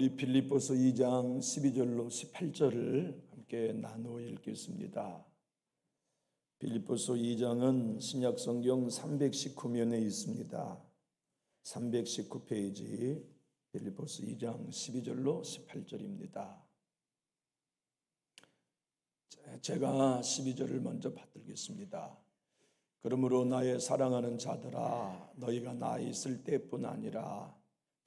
우리 빌립보서 2장 12절로 18절을 함께 나누어 읽겠습니다. 빌립보서 2장은 신약성경 319면에 있습니다. 319페이지 빌립보서 2장 12절로 18절입니다. 제가 12절을 먼저 받들겠습니다. 그러므로 나의 사랑하는 자들아, 너희가 나 있을 때뿐 아니라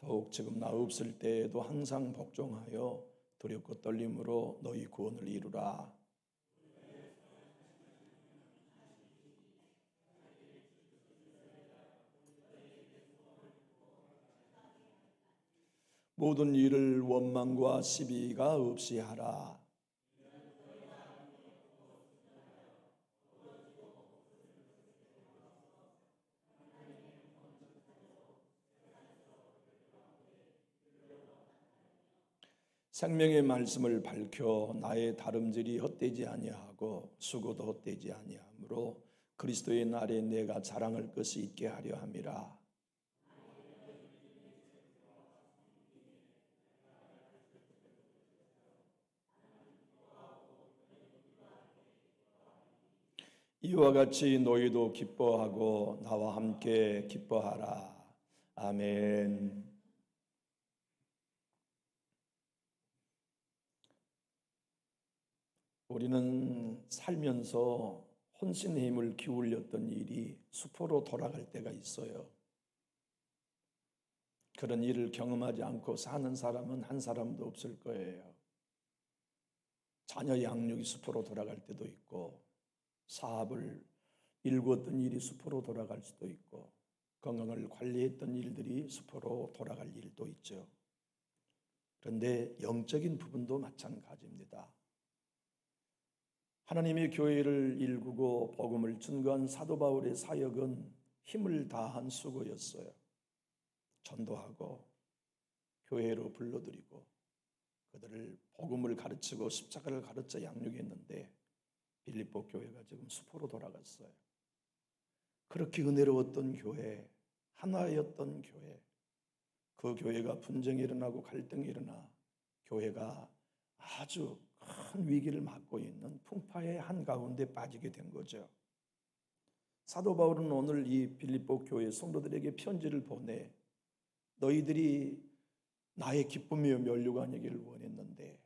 더욱 지금 나 없을 때에도 항상 복종하여 두렵고 떨림으로 너희 구원을 이루라. 모든 일을 원망과 시비가 없이 하라. 생명의 말씀을 밝혀 나의 다름질이 헛되지 아니하고 수고도 헛되지 아니하므로 그리스도의 날에 내가 자랑할 것이 있게 하려 함이라. 이와 같이 너희도 기뻐하고 나와 함께 기뻐하라. 아멘. 우리는 살면서 혼신의 힘을 기울였던 일이 수포로 돌아갈 때가 있어요. 그런 일을 경험하지 않고 사는 사람은 한 사람도 없을 거예요. 자녀 양육이 수포로 돌아갈 때도 있고, 사업을 일구었던 일이 수포로 돌아갈 수도 있고, 건강을 관리했던 일들이 수포로 돌아갈 일도 있죠. 그런데 영적인 부분도 마찬가지입니다. 하나님의 교회를 일구고 복음을 증거한 사도 바울의 사역은 힘을 다한 수고였어요. 전도하고 교회로 불러들이고 그들을 복음을 가르치고 십자가를 가르쳐 양육했는데 빌립보 교회가 지금 수포로 돌아갔어요. 그렇게 은혜로웠던 교회, 하나였던 교회, 그 교회가 분쟁이 일어나고 갈등이 일어나 교회가 아주 큰 위기를 맞고 있는 풍파의 한가운데 빠지게 된 거죠. 사도 바울은 오늘 이 빌립보 교회 성도들에게 편지를 보내 너희들이 나의 기쁨이요 면류관이기를 원했는데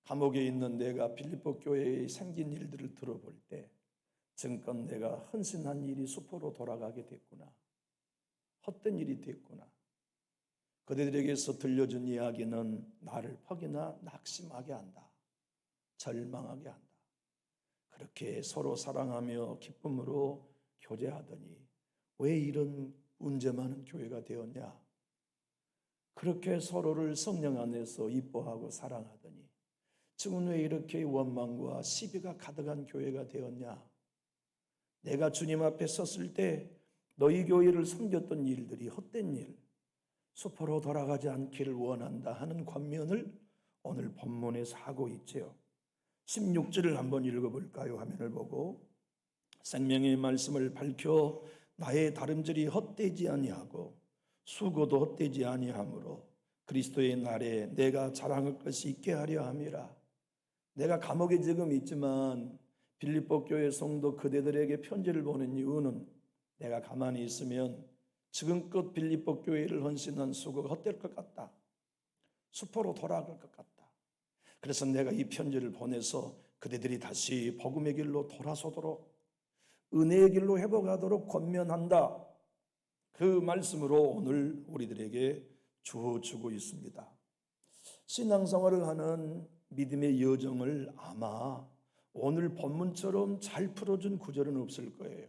감옥에 있는 내가 빌립보 교회에 생긴 일들을 들어볼 때 증껏 내가 헌신한 일이 수포로 돌아가게 됐구나. 헛된 일이 됐구나. 그들에게서 들려준 이야기는 나를 퍽이나 낙심하게 한다. 절망하게 한다. 그렇게 서로 사랑하며 기쁨으로 교제하더니 왜 이런 문제 많은 교회가 되었냐? 그렇게 서로를 성령 안에서 이뻐하고 사랑하더니 지금 왜 이렇게 원망과 시비가 가득한 교회가 되었냐? 내가 주님 앞에 섰을 때 너희 교회를 섬겼던 일들이 헛된 일, 수포로 돌아가지 않기를 원한다 하는 권면을 오늘 본문에서 하고 있지요. 16절을 한번 읽어볼까요? 화면을 보고 생명의 말씀을 밝혀 나의 다름질이 헛되지 아니하고 수고도 헛되지 아니하므로 그리스도의 날에 내가 자랑할 것이 있게 하려 함이라. 내가 감옥에 지금 있지만 빌립보 교회 성도 그대들에게 편지를 보낸 이유는 내가 가만히 있으면 지금껏 빌립보 교회를 헌신한 수고가 헛될 것 같다. 수포로 돌아갈 것 같다. 그래서 내가 이 편지를 보내서 그대들이 다시 복음의 길로 돌아서도록 은혜의 길로 회복하도록 권면한다. 그 말씀으로 오늘 우리들에게 주어주고 있습니다. 신앙생활을 하는 믿음의 여정을 아마 오늘 본문처럼 잘 풀어준 구절은 없을 거예요.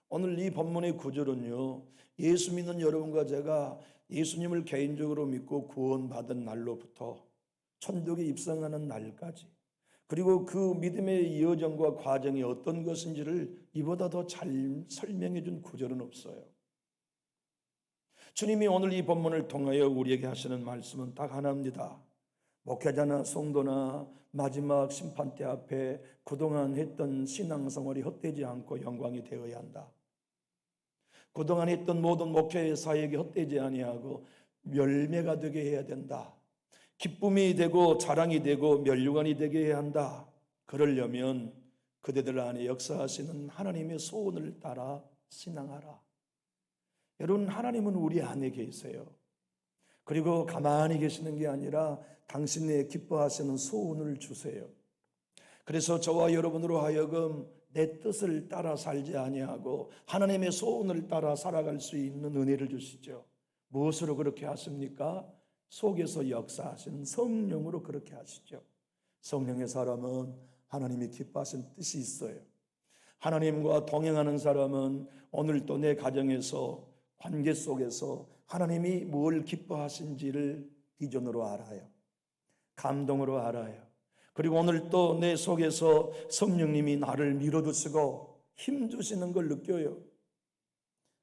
오늘 이 본문의 구절은요, 예수 믿는 여러분과 제가 예수님을 개인적으로 믿고 구원받은 날로부터 천국에 입성하는 날까지, 그리고 그 믿음의 여정과 과정이 어떤 것인지를 이보다 더 잘 설명해 준 구절은 없어요. 주님이 오늘 이 본문을 통하여 우리에게 하시는 말씀은 딱 하나입니다. 목회자나 성도나 마지막 심판대 앞에 그동안 했던 신앙생활이 헛되지 않고 영광이 되어야 한다. 그동안 했던 모든 목회의 사역이 헛되지 아니하고 열매가 되게 해야 된다. 기쁨이 되고 자랑이 되고 면류관이 되게 해야 한다. 그러려면 그대들 안에 역사하시는 하나님의 소원을 따라 신앙하라. 여러분, 하나님은 우리 안에 계세요. 그리고 가만히 계시는 게 아니라 당신의 기뻐하시는 소원을 주세요. 그래서 저와 여러분으로 하여금 내 뜻을 따라 살지 아니하고 하나님의 소원을 따라 살아갈 수 있는 은혜를 주시죠. 무엇으로 그렇게 하십니까? 속에서 역사하시는 성령으로 그렇게 하시죠. 성령의 사람은 하나님이 기뻐하신 뜻이 있어요. 하나님과 동행하는 사람은 오늘도 내 가정에서, 관계 속에서 하나님이 뭘 기뻐하신지를 비전으로 알아요. 감동으로 알아요. 그리고 오늘 또 내 속에서 성령님이 나를 밀어주시고 힘주시는 걸 느껴요.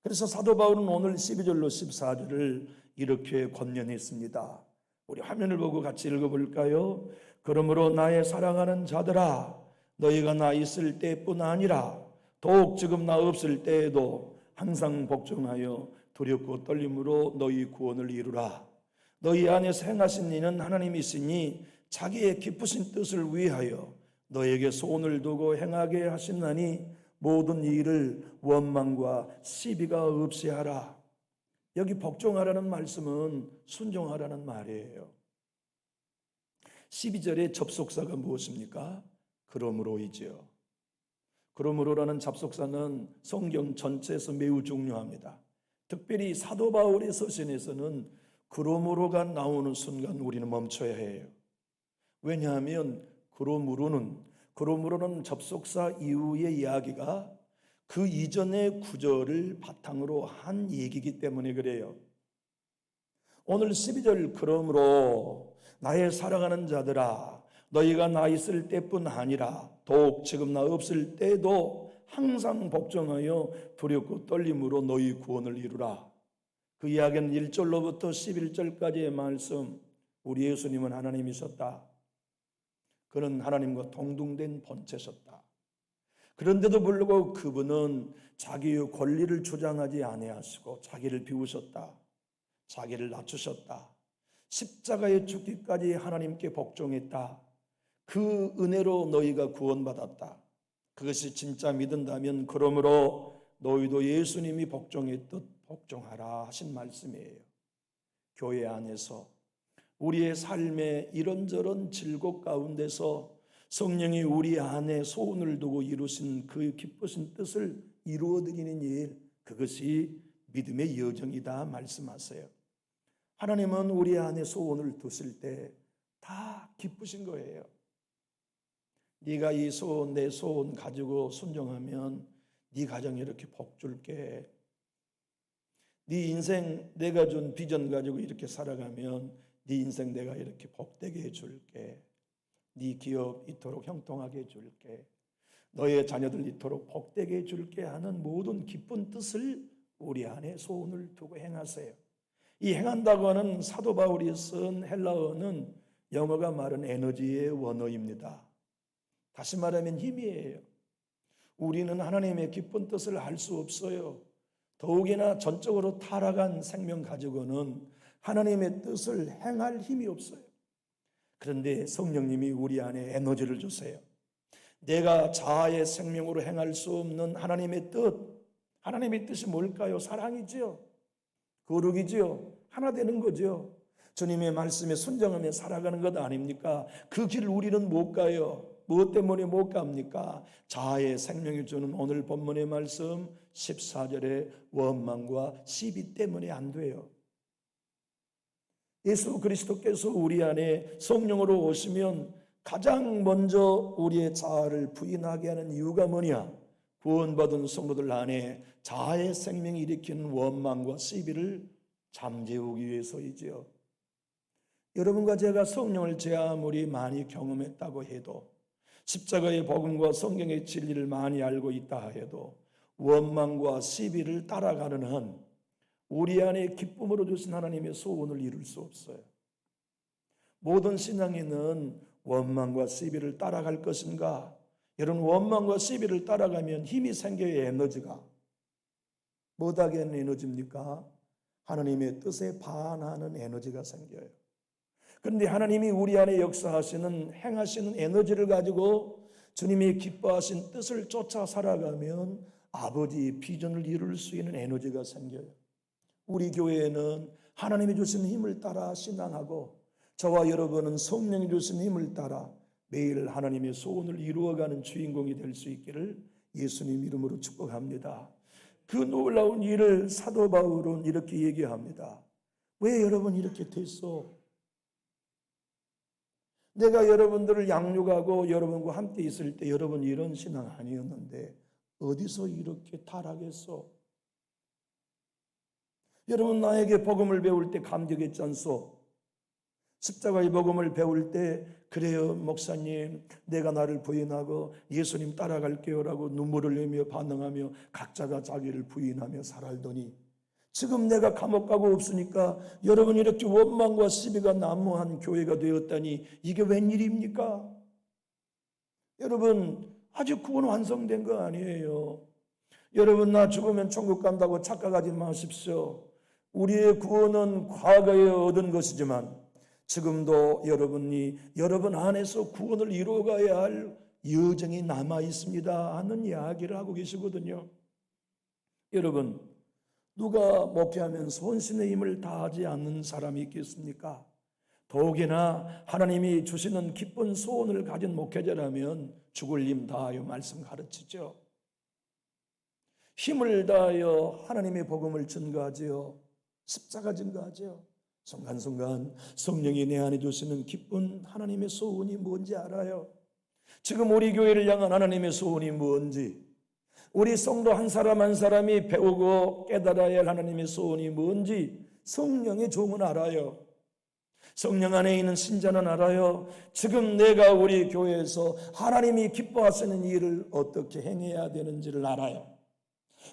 그래서 사도 바울은 오늘 12절로 14절을 이렇게 권면했습니다. 우리 화면을 보고 같이 읽어볼까요? 그러므로 나의 사랑하는 자들아, 너희가 나 있을 때뿐 아니라 더욱 지금 나 없을 때에도 항상 복종하여 두렵고 떨림으로 너희 구원을 이루라. 너희 안에서 행하신 이는 하나님이시니 자기의 기쁘신 뜻을 위하여 너에게 소원을 두고 행하게 하신나니 모든 일을 원망과 시비가 없이 하라. 여기 복종하라는 말씀은 순종하라는 말이에요. 12절의 접속사가 무엇입니까? 그러므로이지요. 그러므로라는 접속사는 성경 전체에서 매우 중요합니다. 특별히 사도 바울의 서신에서는 그러므로가 나오는 순간 우리는 멈춰야 해요. 왜냐하면 그러므로는 접속사 이후의 이야기가 그 이전의 구절을 바탕으로 한 얘기이기 때문에 그래요. 오늘 12절 그러므로 나의 사랑하는 자들아, 너희가 나 있을 때뿐 아니라 더욱 지금 나 없을 때도 항상 복종하여 두렵고 떨림으로 너희 구원을 이루라. 그 이야기는 1절로부터 11절까지의 말씀, 우리 예수님은 하나님이셨다. 그는 하나님과 동등된 본체셨다. 그런데도 불구하고 그분은 자기의 권리를 주장하지 아니하시고 자기를 비우셨다. 자기를 낮추셨다. 십자가에 죽기까지 하나님께 복종했다. 그 은혜로 너희가 구원받았다. 그것이 진짜 믿는다면 그러므로 너희도 예수님이 복종했듯 복종하라 하신 말씀이에요. 교회 안에서 우리의 삶의 이런저런 질곡 가운데서 성령이 우리 안에 소원을 두고 이루신 그 기쁘신 뜻을 이루어드리는 일, 그것이 믿음의 여정이다 말씀하세요. 하나님은 우리 안에 소원을 두실 때 다 기쁘신 거예요. 네가 이 소원, 내 소원 가지고 순종하면 네 가정에 이렇게 복 줄게. 네 인생 내가 준 비전 가지고 이렇게 살아가면 네 인생 내가 이렇게 복되게 해줄게. 네 기업 이토록 형통하게 해줄게. 너의 자녀들 이토록 복되게 해줄게 하는 모든 기쁜 뜻을 우리 안에 소원을 두고 행하세요. 이 행한다고 하는 사도 바울이 쓴 헬라어는 영어가 말하는 에너지의 원어입니다. 다시 말하면 힘이에요. 우리는 하나님의 기쁜 뜻을 알 수 없어요. 더욱이나 전적으로 타락한 생명 가지고는 하나님의 뜻을 행할 힘이 없어요. 그런데 성령님이 우리 안에 에너지를 주세요. 내가 자아의 생명으로 행할 수 없는 하나님의 뜻, 하나님의 뜻이 뭘까요? 사랑이지요. 거룩이지요. 하나 되는 거죠. 주님의 말씀에 순종하며 살아가는 것 아닙니까? 그 길을 우리는 못 가요. 무엇 때문에 못 갑니까? 자아의 생명을 주는 오늘 본문의 말씀 14절의 원망과 시비 때문에 안 돼요. 예수 그리스도께서 우리 안에 성령으로 오시면 가장 먼저 우리의 자아를 부인하게 하는 이유가 뭐냐? 구원받은 성도들 안에 자아의 생명이 일으키는 원망과 시비를 잠재우기 위해서이지요. 여러분과 제가 성령을 제 아무리 많이 경험했다고 해도, 십자가의 복음과 성경의 진리를 많이 알고 있다 해도 원망과 시비를 따라가는 한 우리 안에 기쁨으로 주신 하나님의 소원을 이룰 수 없어요. 모든 신앙인은 원망과 시비를 따라갈 것인가? 여러분, 원망과 시비를 따라가면 힘이 생겨야 에너지가. 뭐하게 하는 에너지입니까? 하나님의 뜻에 반하는 에너지가 생겨요. 그런데 하나님이 우리 안에 역사하시는 행하시는 에너지를 가지고 주님이 기뻐하신 뜻을 쫓아 살아가면 아버지의 비전을 이룰 수 있는 에너지가 생겨요. 우리 교회에는 하나님이 주신 힘을 따라 신앙하고 저와 여러분은 성령이 주신 힘을 따라 매일 하나님의 소원을 이루어가는 주인공이 될 수 있기를 예수님 이름으로 축복합니다. 그 놀라운 일을 사도 바울은 이렇게 얘기합니다. 왜 여러분 이렇게 됐어? 내가 여러분들을 양육하고 여러분과 함께 있을 때 여러분 이런 신앙 아니었는데 어디서 이렇게 타락했어? 여러분 나에게 복음을 배울 때 감격했지 않소? 십자가의 복음을 배울 때 그래요 목사님 내가 나를 부인하고 예수님 따라갈게요 라고 눈물을 흘리며 반응하며 각자가 자기를 부인하며 살아더니 지금 내가 감옥 가고 없으니까 여러분 이렇게 원망과 시비가 난무한 교회가 되었다니 이게 웬일입니까? 여러분 아직 구원 완성된 거 아니에요. 여러분 나 죽으면 천국 간다고 착각하지 마십시오. 우리의 구원은 과거에 얻은 것이지만 지금도 여러분이 여러분 안에서 구원을 이루어가야 할 여정이 남아 있습니다 하는 이야기를 하고 계시거든요. 여러분 누가 목회하면서 혼신의 힘을 다하지 않는 사람이 있겠습니까? 더욱이나 하나님이 주시는 기쁜 소원을 가진 목회자라면 죽을 힘 다하여 말씀 가르치죠. 힘을 다하여 하나님의 복음을 증거하지요. 십자가 증거하지요. 순간순간 성령이 내 안에 주시는 기쁜 하나님의 소원이 뭔지 알아요. 지금 우리 교회를 향한 하나님의 소원이 뭔지, 우리 성도 한 사람 한 사람이 배우고 깨달아야 할 하나님의 소원이 뭔지 성령의 종은 알아요. 성령 안에 있는 신자는 알아요. 지금 내가 우리 교회에서 하나님이 기뻐하시는 일을 어떻게 행해야 되는지를 알아요.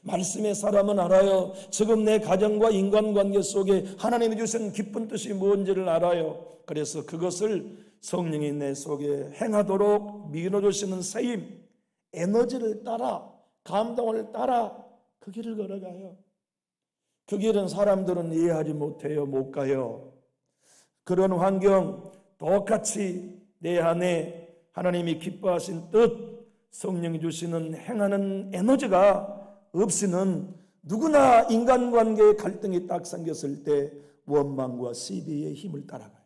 말씀의 사람은 알아요. 지금 내 가정과 인간관계 속에 하나님이 주신 기쁜 뜻이 뭔지를 알아요. 그래서 그것을 성령이 내 속에 행하도록 밀어주시는 세임, 에너지를 따라, 감동을 따라 그 길을 걸어가요. 그 길은 사람들은 이해하지 못해요. 못 가요. 그런 환경, 똑같이 내 안에 하나님이 기뻐하신 뜻, 성령이 주시는 행하는 에너지가 없이는 누구나 인간관계의 갈등이 딱 생겼을 때 원망과 시비의 힘을 따라가요.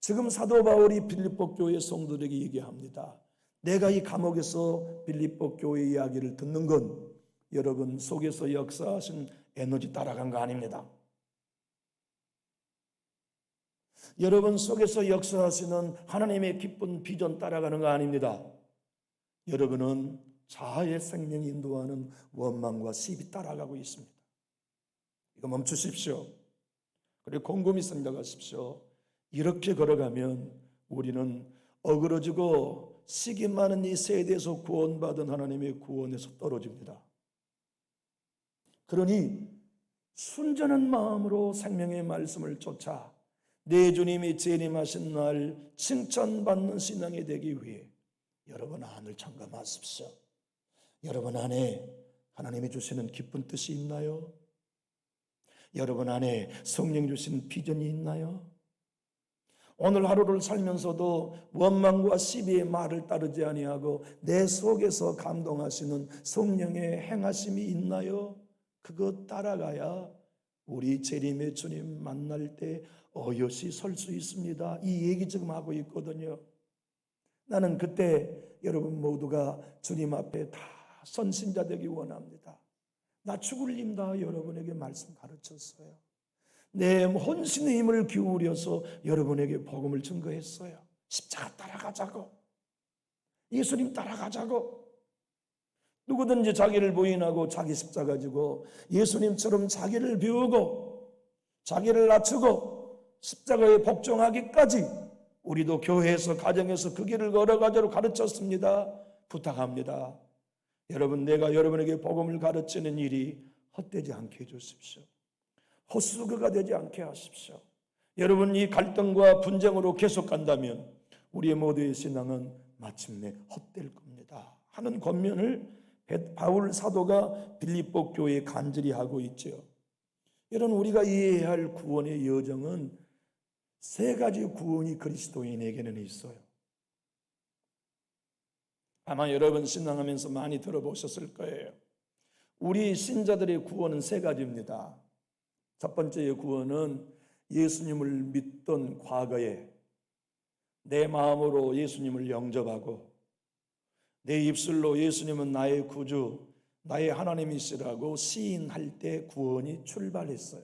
지금 사도 바울이 빌립보 교회 성도들에게 얘기합니다. 내가 이 감옥에서 빌립보 교회 이야기를 듣는 건 여러분 속에서 역사하신 에너지 따라간 거 아닙니다. 여러분 속에서 역사하시는 하나님의 기쁜 비전 따라가는 거 아닙니다. 여러분은 자아의 생명이 인도하는 원망과 시비 따라가고 있습니다. 이거 멈추십시오. 그리고 곰곰이 생각하십시오. 이렇게 걸어가면 우리는 어그러지고 시기 많은 이 세대에서 구원받은 하나님의 구원에서 떨어집니다. 그러니 순전한 마음으로 생명의 말씀을 쫓아 내 주님이 재림하신 날 칭찬받는 신앙이 되기 위해 여러분 안을 점검하십시오. 여러분 안에 하나님이 주시는 기쁜 뜻이 있나요? 여러분 안에 성령 주시는 비전이 있나요? 오늘 하루를 살면서도 원망과 시비의 말을 따르지 아니하고 내 속에서 감동하시는 성령의 행하심이 있나요? 그거 따라가야 우리 재림의 주님 만날 때 어여시 설 수 있습니다. 이 얘기 지금 하고 있거든요. 나는 그때 여러분 모두가 주님 앞에 다 선신자 되기 원합니다. 나 죽을 힘 다 여러분에게 말씀 가르쳤어요. 내 혼신의 힘을 기울여서 여러분에게 복음을 증거했어요. 십자가 따라가자고, 예수님 따라가자고. 누구든지 자기를 부인하고 자기 십자가 지고 예수님처럼 자기를 비우고 자기를 낮추고 십자가에 복종하기까지 우리도 교회에서 가정에서 그 길을 걸어가자고 가르쳤습니다. 부탁합니다. 여러분, 내가 여러분에게 복음을 가르치는 일이 헛되지 않게 해주십시오. 헛수고가 되지 않게 하십시오. 여러분, 이 갈등과 분쟁으로 계속 간다면 우리의 모두의 신앙은 마침내 헛될 겁니다 하는 권면을 바울 사도가 빌립보 교회에 간절히 하고 있죠. 여러분, 우리가 이해해야 할 구원의 여정은 세 가지 구원이 그리스도인에게는 있어요. 아마 여러분 신앙하면서 많이 들어보셨을 거예요. 우리 신자들의 구원은 세 가지입니다. 첫 번째의 구원은 예수님을 믿던 과거에 내 마음으로 예수님을 영접하고 내 입술로 예수님은 나의 구주, 나의 하나님이시라고 시인할 때 구원이 출발했어요.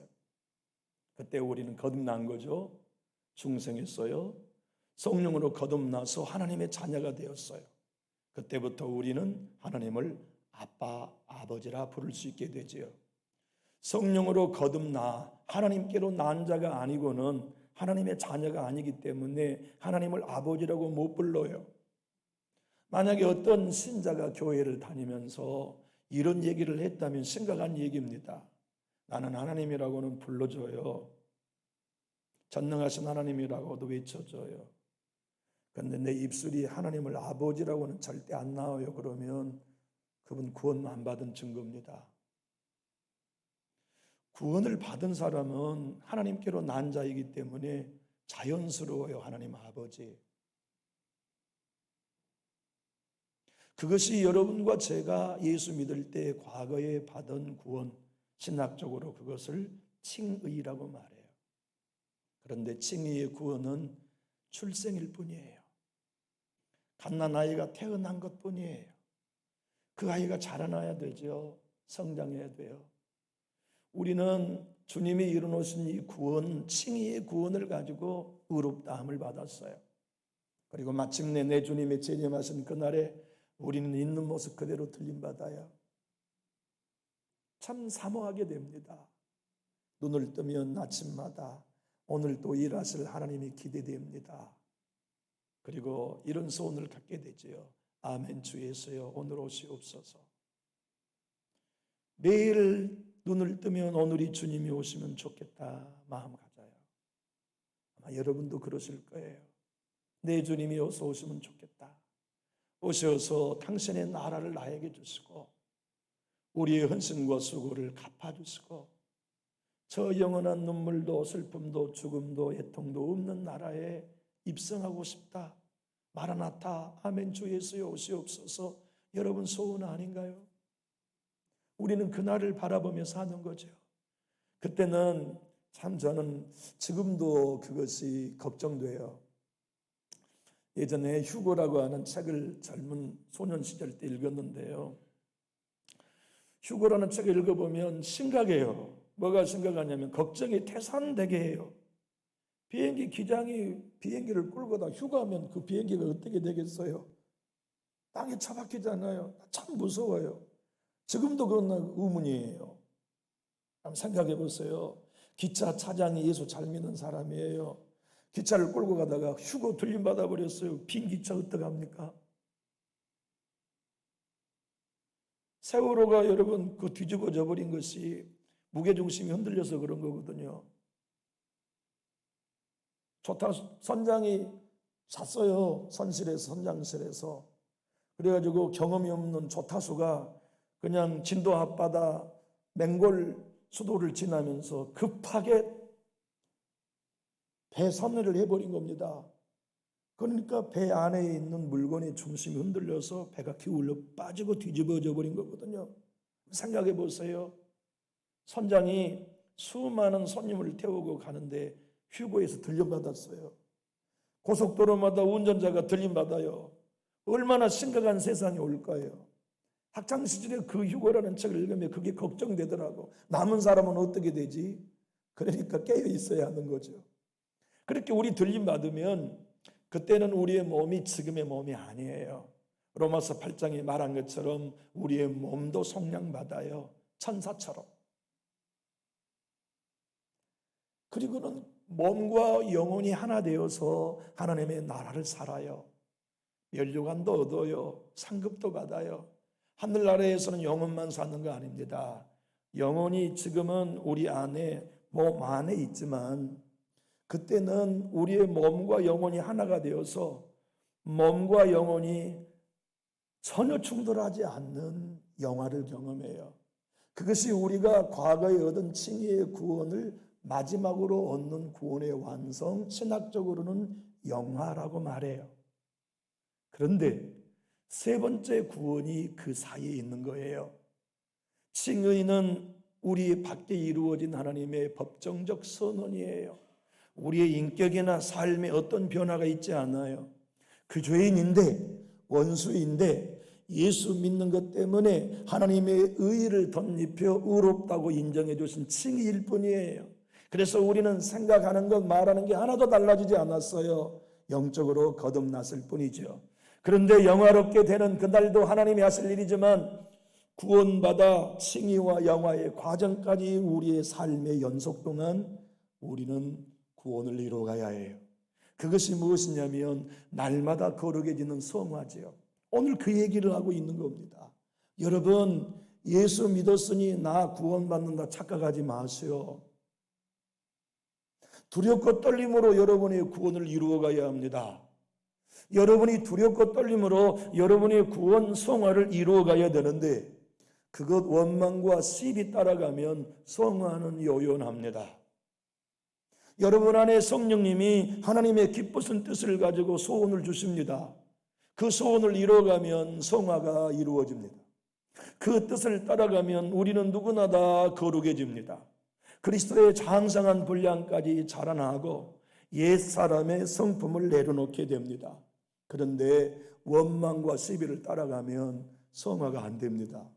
그때 우리는 거듭난 거죠. 중생했어요. 성령으로 거듭나서 하나님의 자녀가 되었어요. 그때부터 우리는 하나님을 아빠, 아버지라 부를 수 있게 되지요. 성령으로 거듭나 하나님께로 난 자가 아니고는 하나님의 자녀가 아니기 때문에 하나님을 아버지라고 못 불러요. 만약에 어떤 신자가 교회를 다니면서 이런 얘기를 했다면 심각한 얘기입니다. 나는 하나님이라고는 불러줘요. 전능하신 하나님이라고도 외쳐줘요. 그런데 내 입술이 하나님을 아버지라고는 절대 안 나와요. 그러면 그분 구원 안 받은 증거입니다. 구원을 받은 사람은 하나님께로 난 자이기 때문에 자연스러워요. 하나님 아버지. 그것이 여러분과 제가 예수 믿을 때 과거에 받은 구원, 신학적으로 그것을 칭의라고 말해요. 그런데 칭의의 구원은 출생일 뿐이에요. 갓난아이가 태어난 것 뿐이에요. 그 아이가 자라나야 되죠. 성장해야 돼요. 우리는 주님이 이루어놓으신 이 구원, 칭의의 구원을 가지고 의롭다함을 받았어요. 그리고 마침내 내 주님의 재림하신 그날에 우리는 있는 모습 그대로 들림받아요. 참 사모하게 됩니다. 눈을 뜨면 아침마다 오늘 또 일하실 하나님이 기대됩니다. 그리고 이런 소원을 갖게 되지요. 아멘. 주 예수여 오늘 오시옵소서. 매일 눈을 뜨면 오늘이 주님이 오시면 좋겠다 마음 가져요. 아마 여러분도 그러실 거예요. 내 주님이 어서 오시면 좋겠다. 오셔서 당신의 나라를 나에게 주시고 우리의 헌신과 수고를 갚아주시고 저 영원한 눈물도 슬픔도 죽음도 애통도 없는 나라에 입성하고 싶다. 마라나타 아멘 주 예수여 오시옵소서. 여러분 소원 아닌가요? 우리는 그날을 바라보며 사는 거죠. 그때는 참 저는 지금도 그것이 걱정돼요. 예전에 휴고라고 하는 책을 젊은 소년 시절 때 읽었는데요. 휴고라는 책을 읽어보면 심각해요. 뭐가 심각하냐면 걱정이 태산되게 해요. 비행기 기장이 비행기를 끌고 다 휴가하면 그 비행기가 어떻게 되겠어요? 땅에 처박히잖아요. 참 무서워요. 지금도 그런 의문이에요. 한번 생각해 보세요. 기차 차장이 예수 잘 믿는 사람이에요. 기차를 끌고 가다가 휴고 들림받아 버렸어요. 빈 기차 어떡합니까? 세월호가 여러분 그 뒤집어져 버린 것이 무게중심이 흔들려서 그런 거거든요. 선장이 잤어요. 선장실에서. 그래가지고 경험이 없는 조타수가 그냥 진도 앞바다 맹골 수도를 지나면서 급하게 배 선회를 해버린 겁니다. 그러니까 배 안에 있는 물건의 중심이 흔들려서 배가 기울러 빠지고 뒤집어져 버린 거거든요. 생각해 보세요. 선장이 수많은 손님을 태우고 가는데 휴고에서 들림받았어요. 고속도로마다 운전자가 들림받아요. 얼마나 심각한 세상이 올까요? 학창시절에 그 휴고라는 책을 읽으면 그게 걱정되더라고. 남은 사람은 어떻게 되지? 그러니까 깨어 있어야 하는 거죠. 그렇게 우리 들림받으면 그때는 우리의 몸이 지금의 몸이 아니에요. 로마서 8장에 말한 것처럼 우리의 몸도 속량받아요. 천사처럼. 그리고는 몸과 영혼이 하나 되어서 하나님의 나라를 살아요. 면류관도 얻어요. 상급도 받아요. 하늘나라에서는 영혼만 사는 거 아닙니다. 영혼이 지금은 우리 안에 몸 안에 있지만 그때는 우리의 몸과 영혼이 하나가 되어서 몸과 영혼이 전혀 충돌하지 않는 영화를 경험해요. 그것이 우리가 과거에 얻은 칭의의 구원을 마지막으로 얻는 구원의 완성, 신학적으로는 영화라고 말해요. 그런데 세 번째 구원이 그 사이에 있는 거예요. 칭의는 우리 밖에 이루어진 하나님의 법정적 선언이에요. 우리의 인격이나 삶에 어떤 변화가 있지 않아요. 그 죄인인데, 원수인데 예수 믿는 것 때문에 하나님의 의의를 덧입혀 의롭다고 인정해 주신 칭의일 뿐이에요. 그래서 우리는 생각하는 것, 말하는 게 하나도 달라지지 않았어요. 영적으로 거듭났을 뿐이죠. 그런데 영화롭게 되는 그날도 하나님이 하실 일이지만 구원받아 칭의와 영화의 과정까지 우리의 삶의 연속 동안 우리는 구원을 이루어가야 해요. 그것이 무엇이냐면 날마다 거룩해지는 성화지요. 오늘 그 얘기를 하고 있는 겁니다. 여러분, 예수 믿었으니 나 구원받는다 착각하지 마세요. 두렵고 떨림으로 여러분의 구원을 이루어가야 합니다. 여러분이 두렵고 떨림으로 여러분의 구원 성화를 이루어가야 되는데 그것 원망과 시비 따라가면 성화는 요연합니다. 여러분 안에 성령님이 하나님의 기쁘신 뜻을 가지고 소원을 주십니다. 그 소원을 이루어가면 성화가 이루어집니다. 그 뜻을 따라가면 우리는 누구나 다 거룩해집니다. 그리스도의 장성한 분량까지 자라나고 옛사람의 성품을 내려놓게 됩니다. 그런데 원망과 시비를 따라가면 성화가 안 됩니다.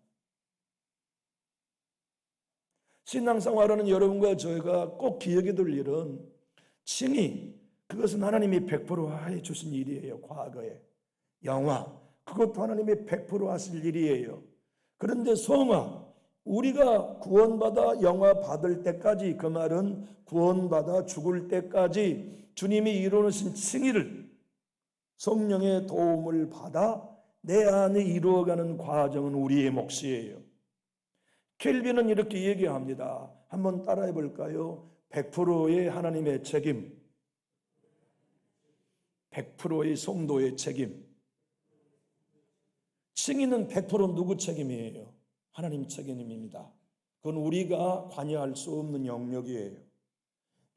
신앙생활하는 여러분과 저희가 꼭 기억해 둘 일은 칭의, 그것은 하나님이 100% 해주신 일이에요. 과거에 영화, 그것도 하나님이 100% 하실 일이에요. 그런데 성화, 우리가 구원받아 영화 받을 때까지, 그 말은 구원받아 죽을 때까지 주님이 이루어놓으신 칭의를 성령의 도움을 받아 내 안에 이루어가는 과정은 우리의 몫이에요. 켈빈은 이렇게 얘기합니다. 한번 따라해 볼까요? 100%의 하나님의 책임, 100%의 성도의 책임. 칭의는 100% 누구 책임이에요? 하나님 책임입니다. 그건 우리가 관여할 수 없는 영역이에요.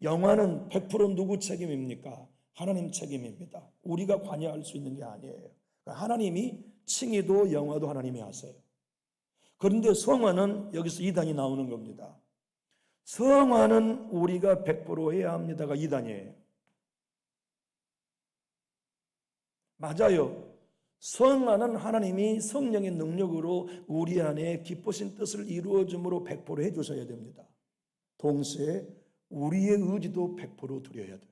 영화는 100% 누구 책임입니까? 하나님 책임입니다. 우리가 관여할 수 있는 게 아니에요. 하나님이 칭의도 영화도 하나님이 하세요. 그런데 성화는 여기서 2단이 나오는 겁니다. 성화는 우리가 100% 해야 합니다가 2단이에요. 맞아요. 성화는 하나님이 성령의 능력으로 우리 안에 기쁘신 뜻을 이루어줌으로 100% 해주셔야 됩니다. 동시에 우리의 의지도 100% 드려야 돼요.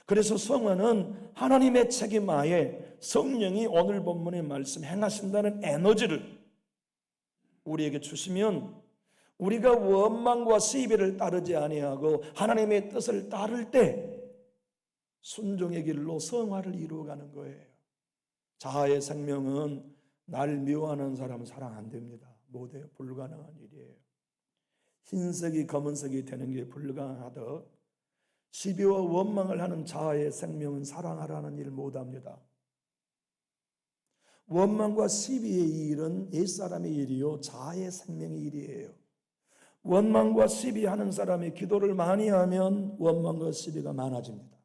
그래서 성화는 하나님의 책임하에 성령이 오늘 본문의 말씀 행하신다는 에너지를 우리에게 주시면 우리가 원망과 시비를 따르지 아니하고 하나님의 뜻을 따를 때 순종의 길로 성화를 이루어가는 거예요. 자아의 생명은 날 미워하는 사람은 사랑 안 됩니다. 못해요. 불가능한 일이에요. 흰색이 검은색이 되는 게 불가능하듯 시비와 원망을 하는 자아의 생명은 사랑하라는 일 못합니다. 원망과 시비의 일은 옛사람의 일이요 자아의 생명의 일이에요. 원망과 시비하는 사람이 기도를 많이 하면 원망과 시비가 많아집니다.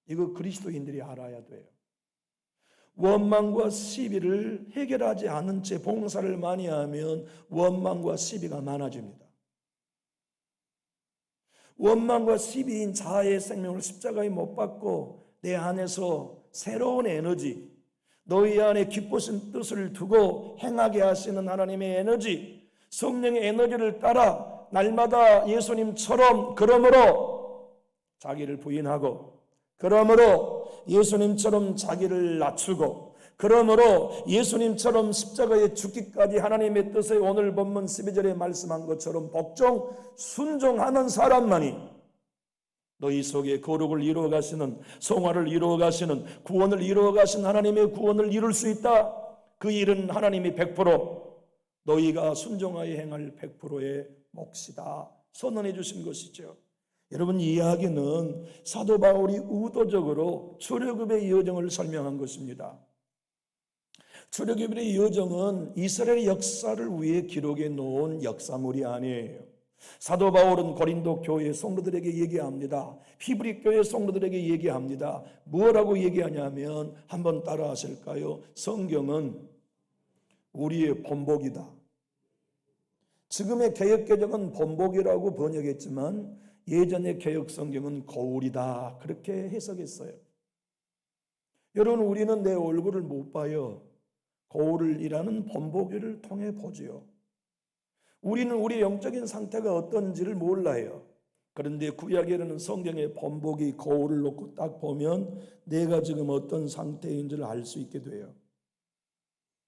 이거 그리스도인들이 알아야 돼요. 원망과 시비를 해결하지 않은 채 봉사를 많이 하면 원망과 시비가 많아집니다. 원망과 시비인 자아의 생명을 십자가에 못 박고 내 안에서 새로운 에너지, 너희 안에 기쁘신 뜻을 두고 행하게 하시는 하나님의 에너지, 성령의 에너지를 따라 날마다 예수님처럼 그러므로 자기를 부인하고, 그러므로 예수님처럼 자기를 낮추고, 그러므로 예수님처럼 십자가에 죽기까지 하나님의 뜻에 오늘 본문 12절에 말씀한 것처럼 복종 순종하는 사람만이 너희 속에 거룩을 이루어 가시는, 성화를 이루어 가시는, 구원을 이루어 가신 하나님의 구원을 이룰 수 있다. 그 일은 하나님이 100% 너희가 순종하여 행할 100%의 몫이다 선언해 주신 것이죠. 여러분, 이 이야기는 사도 바울이 의도적으로 출애굽의 여정을 설명한 것입니다. 출애굽의 여정은 이스라엘의 역사를 위해 기록해 놓은 역사물이 아니에요. 사도 바울은 고린도 교회 성도들에게 얘기합니다. 히브리 교회 성도들에게 얘기합니다. 뭐라고 얘기하냐면 한번 따라 하실까요? 성경은 우리의 본복이다. 지금의 개역개정은 본복이라고 번역했지만 예전의 개역성경은 거울이다, 그렇게 해석했어요. 여러분, 우리는 내 얼굴을 못 봐요. 거울이라는 본보기를 통해 보지요. 우리는 우리 영적인 상태가 어떤지를 몰라요. 그런데 구약에는 성경의 본보기 거울을 놓고 딱 보면 내가 지금 어떤 상태인지를 알 수 있게 돼요.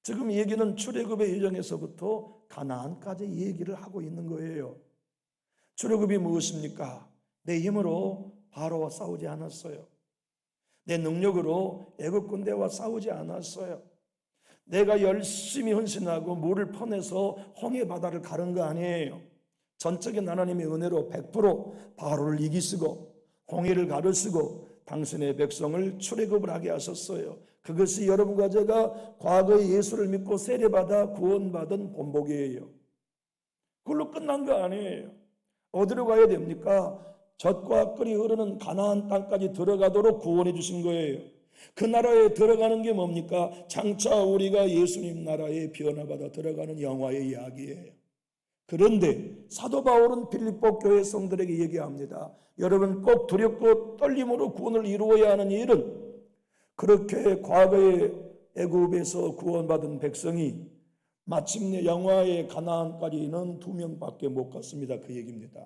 지금 얘기는 출애굽의 여정에서부터 가나안까지 얘기를 하고 있는 거예요. 출애굽이 무엇입니까? 내 힘으로 바로와 싸우지 않았어요. 내 능력으로 애굽 군대와 싸우지 않았어요. 내가 열심히 헌신하고 물을 퍼내서 홍해 바다를 가른 거 아니에요. 전적인 하나님의 은혜로 100% 바로를 이기시고 홍해를 가르시고 당신의 백성을 출애굽을 하게 하셨어요. 그것이 여러분과 제가 과거에 예수를 믿고 세례받아 구원받은 본복이에요. 그걸로 끝난 거 아니에요. 어디로 가야 됩니까? 젖과 꿀이 흐르는 가나안 땅까지 들어가도록 구원해 주신 거예요. 그 나라에 들어가는 게 뭡니까? 장차 우리가 예수님 나라에 변화받아 들어가는 영화의 이야기예요. 그런데 사도 바울은 빌립보 교회 성들에게 얘기합니다. 여러분, 꼭 두렵고 떨림으로 구원을 이루어야 하는 일은 그렇게 과거에 애굽에서 구원받은 백성이 마침내 영화의 가나안까지는 2명밖에 못 갔습니다. 그 얘기입니다.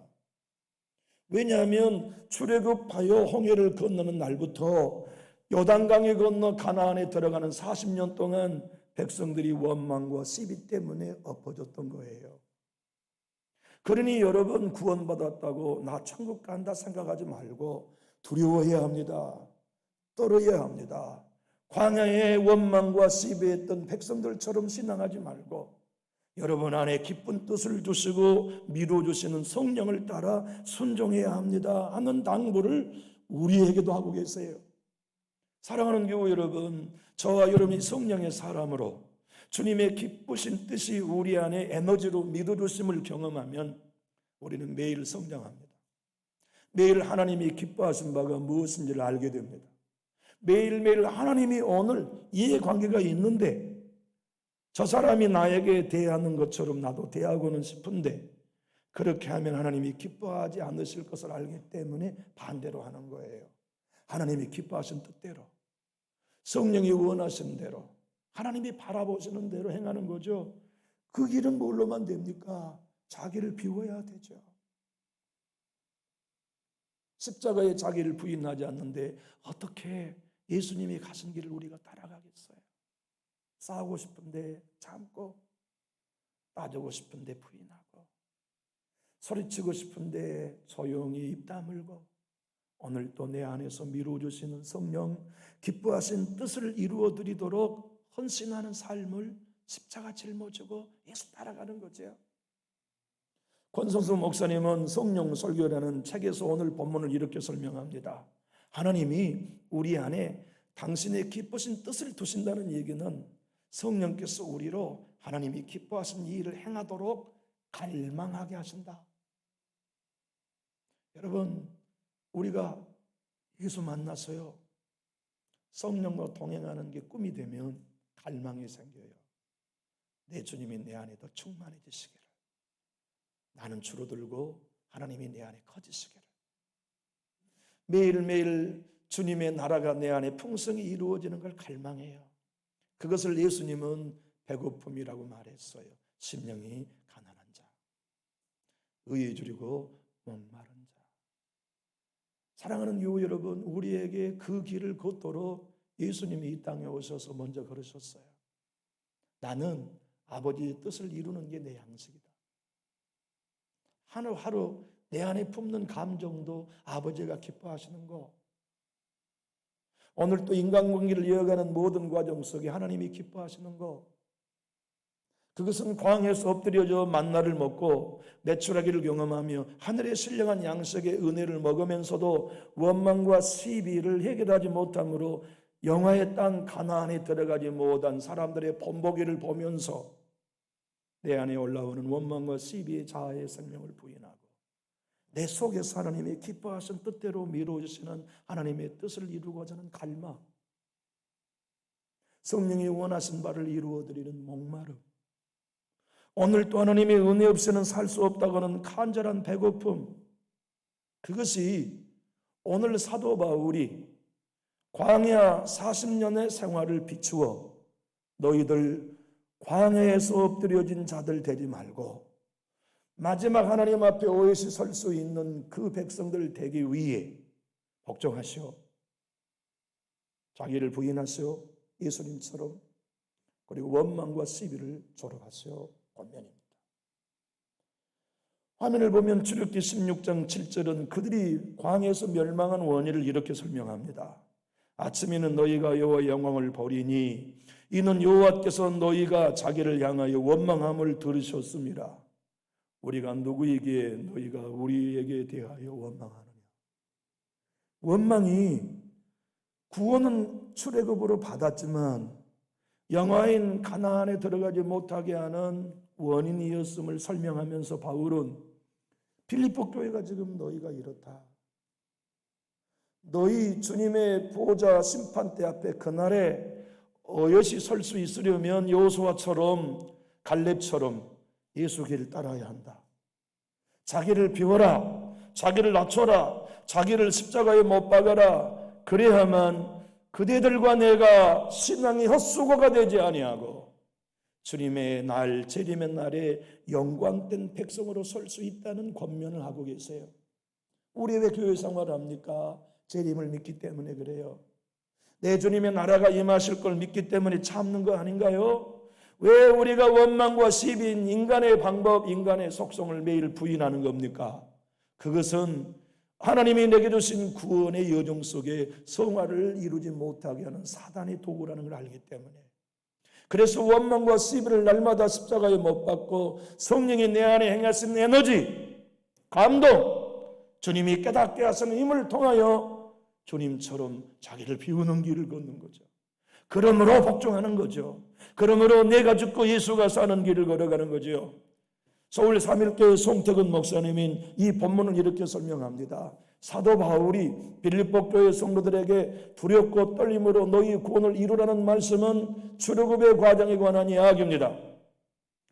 왜냐하면 출애굽하여 홍해를 건너는 날부터 요단강에 건너 가나안에 들어가는 40년 동안 백성들이 원망과 시비 때문에 엎어졌던 거예요. 그러니 여러분, 구원받았다고 나 천국 간다 생각하지 말고 두려워해야 합니다. 떨어야 합니다. 광야에 원망과 시비했던 백성들처럼 신앙하지 말고 여러분 안에 기쁜 뜻을 주시고 미뤄주시는 성령을 따라 순종해야 합니다 하는 당부를 우리에게도 하고 계세요. 사랑하는 교회 여러분, 저와 여러분이 성령의 사람으로 주님의 기쁘신 뜻이 우리 안에 에너지로 믿어주심을 경험하면 우리는 매일 성장합니다. 매일 하나님이 기뻐하신 바가 무엇인지를 알게 됩니다. 매일매일 하나님이 오늘 이해관계가 있는데 저 사람이 나에게 대하는 것처럼 나도 대하고는 싶은데 그렇게 하면 하나님이 기뻐하지 않으실 것을 알기 때문에 반대로 하는 거예요. 하나님이 기뻐하신 뜻대로, 성령이 원하신 대로, 하나님이 바라보시는 대로 행하는 거죠. 그 길은 뭘로만 됩니까? 자기를 비워야 되죠. 십자가에 자기를 부인하지 않는데 어떻게 예수님이 가신 길을 우리가 따라가겠어요? 싸우고 싶은데 참고, 따지고 싶은데 부인하고, 소리치고 싶은데 조용히 입 다물고, 오늘 또 내 안에서 미루어주시는 성령, 기뻐하신 뜻을 이루어드리도록 헌신하는 삶을 십자가 짊어지고 예수 따라가는 거죠. 권성수 목사님은 성령 설교라는 책에서 오늘 본문을 이렇게 설명합니다. 하나님이 우리 안에 당신의 기쁘신 뜻을 두신다는 얘기는 성령께서 우리로 하나님이 기뻐하신 이 일을 행하도록 갈망하게 하신다. 여러분, 우리가 예수 만나서요, 성령과 동행하는 게 꿈이 되면 갈망이 생겨요. 내 주님이 내 안에 더 충만해지시기를, 나는 줄어들고 하나님이 내 안에 커지시기를, 매일매일 주님의 나라가 내 안에 풍성히 이루어지는 걸 갈망해요. 그것을 예수님은 배고픔이라고 말했어요. 심령이 가난한 자, 의에 줄이고 목마른 자. 사랑하는 교우 여러분, 우리에게 그 길을 걷도록 예수님이 이 땅에 오셔서 먼저 걸으셨어요. 나는 아버지의 뜻을 이루는 게 내 양식이다. 하루하루 내 안에 품는 감정도 아버지가 기뻐하시는 거, 오늘 또 인간관계를 이어가는 모든 과정 속에 하나님이 기뻐하시는 거, 그것은 광야에서 엎드려져 만나를 먹고 메추라기를 경험하며 하늘의 신령한 양식의 은혜를 먹으면서도 원망과 시비를 해결하지 못함으로 영화의 땅 가나안에 들어가지 못한 사람들의 본보기를 보면서 내 안에 올라오는 원망과 시비의 자아의 생명을 부인하고 내 속에서 하나님의 기뻐하신 뜻대로 미루어지시는 하나님의 뜻을 이루고자 하는 갈망, 성령이 원하신 바를 이루어드리는 목마름, 오늘 또 하나님의 은혜 없이는 살 수 없다고 하는 간절한 배고픔, 그것이 오늘 사도 바울이 광야 40년의 생활을 비추어 너희들 광야에서 엎드려진 자들 되지 말고 마지막 하나님 앞에 오롯이 설 수 있는 그 백성들 되기 위해 복종하시오, 자기를 부인하시오, 예수님처럼, 그리고 원망과 시비를 졸업하시오 권면입니다. 화면을 보면 출애굽기 16장 7절은 그들이 광야에서 멸망한 원인을 이렇게 설명합니다. 아침에는 너희가 여호와의 영광을 보리니 이는 여호와께서 너희가 자기를 향하여 원망함을 들으셨습니다. 우리가 누구에게 너희가 우리에게 대하여 원망하느냐. 원망이 구원은 출애굽으로 받았지만 영화인 가나안에 들어가지 못하게 하는 원인이었음을 설명하면서 바울은 빌립보 교회가 지금 너희가 이렇다, 너희 주님의 보호자 심판대 앞에 그날에 어여시 설 수 있으려면 여호수아처럼 갈렙처럼 예수 길을 따라야 한다. 자기를 비워라, 자기를 낮춰라, 자기를 십자가에 못 박아라. 그래야만 그대들과 내가 신앙이 헛수고가 되지 아니하고 주님의 날, 재림의 날에 영광된 백성으로 설 수 있다는 권면을 하고 계세요. 우리 왜 교회 생활을 합니까? 재림을 믿기 때문에 그래요. 내 주님의 나라가 임하실 걸 믿기 때문에 참는 거 아닌가요? 왜 우리가 원망과 시비인 인간의 방법, 인간의 속성을 매일 부인하는 겁니까? 그것은 하나님이 내게 주신 구원의 여정 속에 성화를 이루지 못하게 하는 사단의 도구라는 걸 알기 때문에, 그래서 원망과 시비를 날마다 십자가에 못 박고 성령이 내 안에 행하신 에너지, 감동, 주님이 깨닫게 하시는 힘을 통하여 주님처럼 자기를 비우는 길을 걷는 거죠. 그러므로 복종하는 거죠. 그러므로 내가 죽고 예수가 사는 길을 걸어가는 거죠. 서울 3일교회 송태근 목사님은 이 본문을 이렇게 설명합니다. 사도 바울이 빌립보 교회 성도들에게 두렵고 떨림으로 너희 구원을 이루라는 말씀은 출애굽의 과정에 관한 이야기입니다.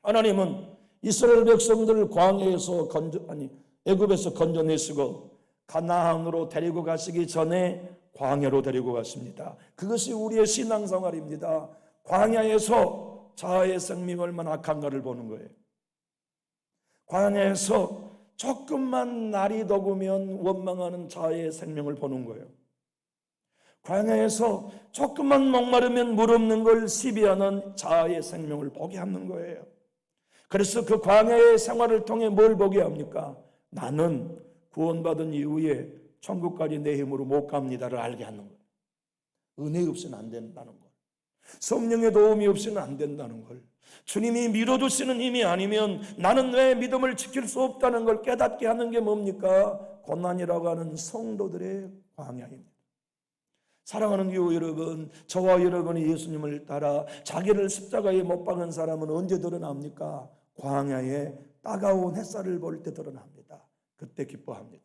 하나님은 이스라엘 백성들을 광야에서 애굽에서 건져내시고 가나안으로 데리고 가시기 전에 광야로 데리고 갔습니다. 그것이 우리의 신앙생활입니다. 광야에서 자아의 생명이 얼마나 악한가를 보는 거예요. 광야에서 조금만 날이 더우면 원망하는 자아의 생명을 보는 거예요. 광야에서 조금만 목마르면 물 없는 걸 시비하는 자아의 생명을 보게 하는 거예요. 그래서 그 광야의 생활을 통해 뭘 보게 합니까? 나는 구원받은 이후에 천국까지 내 힘으로 못 갑니다를 알게 하는 거예요. 은혜 없이는 안 된다는 걸, 성령의 도움이 없이는 안 된다는 걸, 주님이 밀어주시는 힘이 아니면 나는 왜 믿음을 지킬 수 없다는 걸 깨닫게 하는 게 뭡니까? 고난이라고 하는 성도들의 광야입니다. 사랑하는 교회 여러분, 저와 여러분이 예수님을 따라 자기를 십자가에 못 박은 사람은 언제 드러납니까? 광야에 따가운 햇살을 볼 때 드러납니다. 그때 기뻐합니다.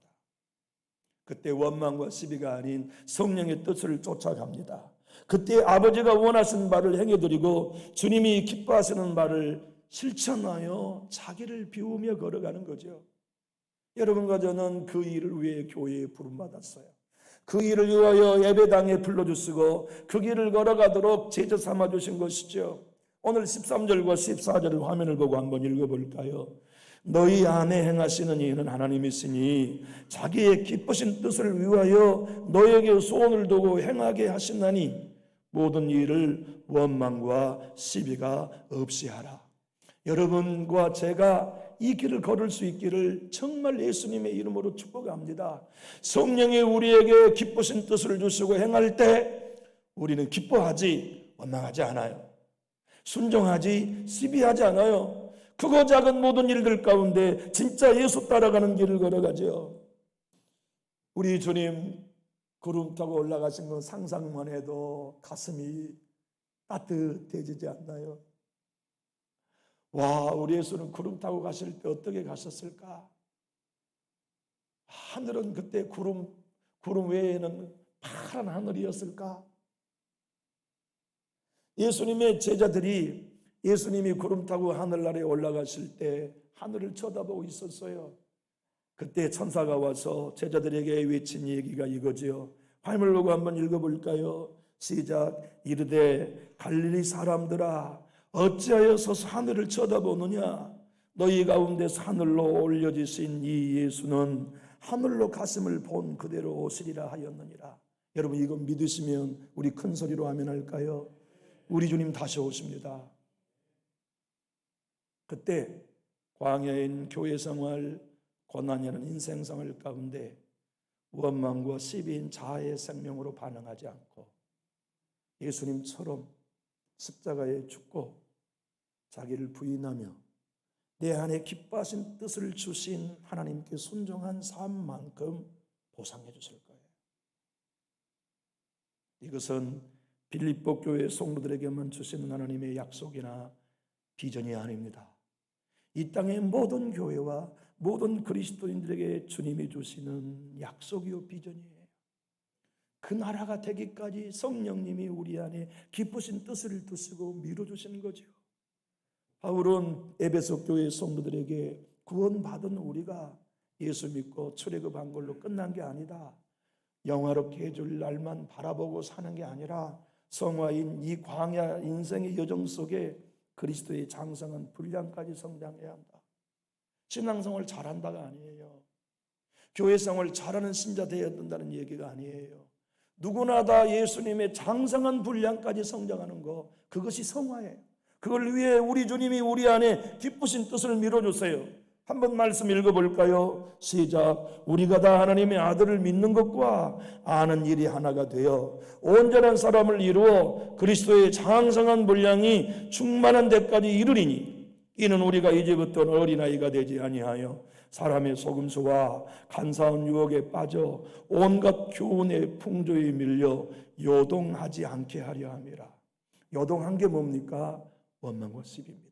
그때 원망과 시비가 아닌 성령의 뜻을 쫓아갑니다. 그때 아버지가 원하시는 바를 행해드리고 주님이 기뻐하시는 바를 실천하여 자기를 비우며 걸어가는 거죠. 여러분과 저는 그 일을 위해 교회에 부름받았어요. 그 일을 위하여 예배당에 불러주시고 그 길을 걸어가도록 제자 삼아주신 것이죠. 오늘 13절과 14절을 화면을 보고 한번 읽어볼까요? 너희 안에 행하시는 이는 하나님이시니 자기의 기쁘신 뜻을 위하여 너에게 소원을 두고 행하게 하시나니 모든 일을 원망과 시비가 없이 하라. 여러분과 제가 이 길을 걸을 수 있기를 정말 예수님의 이름으로 축복합니다. 성령이 우리에게 기쁘신 뜻을 주시고 행할 때 우리는 기뻐하지 원망하지 않아요. 순종하지 시비하지 않아요. 크고 작은 모든 일들 가운데 진짜 예수 따라가는 길을 걸어가죠. 우리 주님 구름 타고 올라가신 거 상상만 해도 가슴이 따뜻해지지 않나요? 와, 우리 예수는 구름 타고 가실 때 어떻게 가셨을까? 하늘은 그때 구름 외에는 파란 하늘이었을까? 예수님의 제자들이 예수님이 구름 타고 하늘나라에 올라가실 때 하늘을 쳐다보고 있었어요. 그때 천사가 와서 제자들에게 외친 얘기가 이거지요. 화면을 보고 한번 읽어볼까요? 시작. 이르되 갈릴리 사람들아 어찌하여 서서 하늘을 쳐다보느냐? 너희 가운데서 하늘로 올려지신 이 예수는 하늘로 가심을 본 그대로 오시리라 하였느니라. 여러분 이거 믿으시면 우리 큰 소리로 아멘할까요? 우리 주님 다시 오십니다. 그때 광야인 교회생활, 고난이라는 인생생활 가운데 원망과 시비인 자아의 생명으로 반응하지 않고 예수님처럼 십자가에 죽고 자기를 부인하며 내 안에 기뻐하신 뜻을 주신 하나님께 순종한 삶만큼 보상해 주실 거예요. 이것은 빌립보 교회 성도들에게만 주시는 하나님의 약속이나 비전이 아닙니다. 이 땅의 모든 교회와 모든 그리스도인들에게 주님이 주시는 약속이요 비전이에요. 그 나라가 되기까지 성령님이 우리 안에 기쁘신 뜻을 두시고 밀어주시는 거죠. 바울은 에베소 교회 성도들에게 구원받은 우리가 예수 믿고 출애굽한 걸로 끝난 게 아니다. 영화롭게 해줄 날만 바라보고 사는 게 아니라 성화인 이 광야 인생의 여정 속에 그리스도의 장성한 분량까지 성장해야 한다. 신앙생활 잘한다가 아니에요. 교회생활 잘하는 신자 되어야 된다는 얘기가 아니에요. 누구나 다 예수님의 장성한 분량까지 성장하는 거, 그것이 성화예요. 그걸 위해 우리 주님이 우리 안에 기쁘신 뜻을 밀어주세요. 한번 말씀 읽어볼까요? 시작. 우리가 다 하나님의 아들을 믿는 것과 아는 일이 하나가 되어 온전한 사람을 이루어 그리스도의 장성한 분량이 충만한 데까지 이르리니 이는 우리가 이제부터는 어린아이가 되지 아니하여 사람의 속임수와 간사한 유혹에 빠져 온갖 교훈의 풍조에 밀려 요동하지 않게 하려 함이라. 요동한 게 뭡니까? 원망과 시비입니다.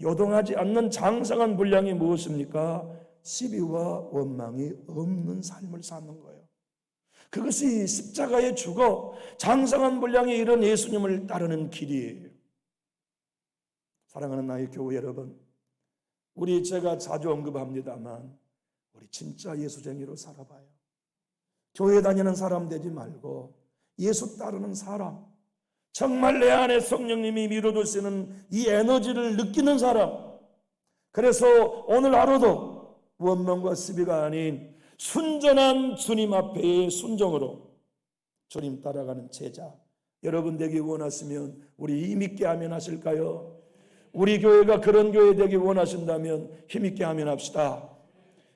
요동하지 않는 장성한 분량이 무엇입니까? 시비와 원망이 없는 삶을 사는 거예요. 그것이 십자가에 죽어 장성한 분량에 이른 예수님을 따르는 길이에요. 사랑하는 나의 교회 여러분, 제가 자주 언급합니다만 우리 진짜 예수쟁이로 살아봐요. 교회 다니는 사람 되지 말고 예수 따르는 사람, 정말 내 안에 성령님이 밀어주시는 이 에너지를 느끼는 사람, 그래서 오늘 하루도 원망과 시비가 아닌 순전한 주님 앞에의 순종으로 주님 따라가는 제자 여러분 되기 원하시면 우리 힘있게 하면 하실까요? 우리 교회가 그런 교회 되기 원하신다면 힘있게 하면 합시다.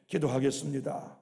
기도하겠습니다.